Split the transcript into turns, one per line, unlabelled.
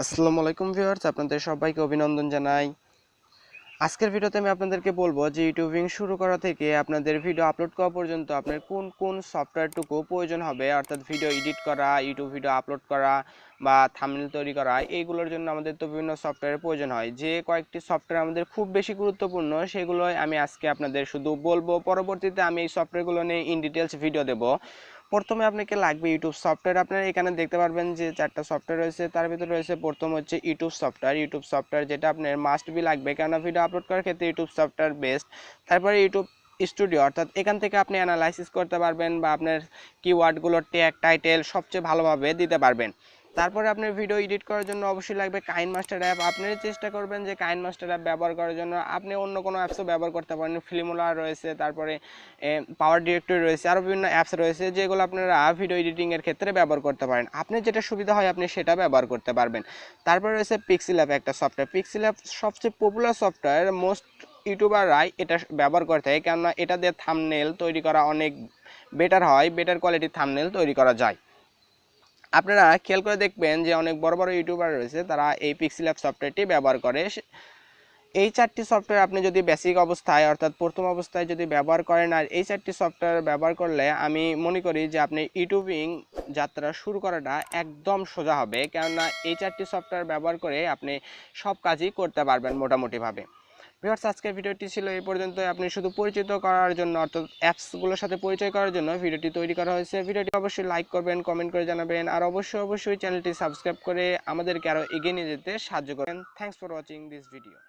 আসসালামু আলাইকুম ভিউয়ার্স, আপনাদের সবাইকে অভিনন্দন জানাই। আজকের ভিডিওতে আমি আপনাদেরকে বলবো যে ইউটিউবিং শুরু করা থেকে আপনাদের ভিডিও আপলোড করা পর্যন্ত আপনার কোন কোন সফটওয়্যারটুকু প্রয়োজন হবে, অর্থাৎ ভিডিও এডিট করা, ইউটিউব ভিডিও আপলোড করা বা থাম্বনেল তৈরি করা। এইগুলোর জন্য আমাদের তো বিভিন্ন সফটওয়্যারের প্রয়োজন হয়। যে কয়েকটি সফটওয়্যার আমাদের খুব বেশি গুরুত্বপূর্ণ সেগুলোই আমি আজকে আপনাদের শুধু বলবো। পরবর্তীতে আমি এই সফটওয়্যারগুলো নিয়ে ইন ডিটেলস ভিডিও দেবো। প্রথমে আপনাকে লাগবে ইউটিউব সফটওয়্যার। আপনারা এখানে দেখতে পারবেন যে 4টা সফটওয়্যার রয়েছে, তার ভিতরে রয়েছে প্রথম হচ্ছে ইউটিউব সফটওয়্যার যেটা আপনার মাস্ট বি লাগবে, কেননা ভিডিও আপলোড করার ক্ষেত্রে ইউটিউব সফটওয়্যার বেস্ট। তারপরে ইউটিউব স্টুডিও, অর্থাৎ এখান থেকে আপনি অ্যানালাইসিস করতে পারবেন বা আপনার কিওয়ার্ডগুলোর ট্যাগ টাইটেল সবচেয়ে ভালোভাবে দিতে পারবেন। তারপরে আপনার ভিডিও এডিট করার জন্য অবশ্যই লাগবে কাইনমাস্টার অ্যাপ। আপনারা চেষ্টা করবেন যে কাইনমাস্টার অ্যাপ ব্যবহার করার জন্য। আপনি অন্য কোনো অ্যাপসও ব্যবহার করতে পারেন, ফিল্মোলা রয়েছে, তারপরে পাওয়ার ডিরেক্টরি রয়েছে, আরও বিভিন্ন অ্যাপস রয়েছে যেগুলো আপনারা ভিডিও এডিটিংয়ের ক্ষেত্রে ব্যবহার করতে পারেন। আপনার যেটা সুবিধা হয় আপনি সেটা ব্যবহার করতে পারবেন। তারপরে রয়েছে পিক্সেল অ্যাপ, একটা সফটওয়্যার। পিক্সেল অ্যাপ সবচেয়ে পপুলার সফটওয়্যার, মোস্ট ইউটিউবাররাই এটা ব্যবহার করে থাকে, কেননা এটা দিয়ে থাম্বনেল তৈরি করা অনেক বেটার হয়, বেটার কোয়ালিটির থাম্বনেল তৈরি করা যায়। আপনারা খেয়াল করে দেখবেন যে অনেক বড় বড় ইউটিউবার রয়েছে, তারা এই পিক্সেল অ্যাপ সফটওয়্যারটি ব্যবহার করে। এই 4টি সফটওয়্যার আপনি যদি বেসিক অবস্থায়, অর্থাৎ প্রথম অবস্থায় যদি ব্যবহার করেন, আর এই 4টি সফটওয়্যার ব্যবহার করলে আমি মনে করি যে আপনি ইউটিউবিং যাত্রা শুরু করাটা একদম সোজা হবে, কেননা এই 4টি সফটওয়্যার ব্যবহার করে আপনি সব কাজই করতে পারবেন মোটামুটিভাবে। ভিউয়ার্স, আজকের ভিডিওটি ছিল এই পর্যন্ত। আপনি শুধু পরিচিত করার জন্য, অর্থাৎ অ্যাপসগুলোর সাথে পরিচয় করার জন্য ভিডিওটি তৈরি করা হয়েছে। ভিডিওটি অবশ্যই লাইক করবেন, কমেন্ট করে জানাবেন, আর অবশ্যই চ্যানেলটি সাবস্ক্রাইব করে আমাদেরকে আরও এগিয়ে নিয়ে যেতে সাহায্য করবেন। Thanks for watching this video.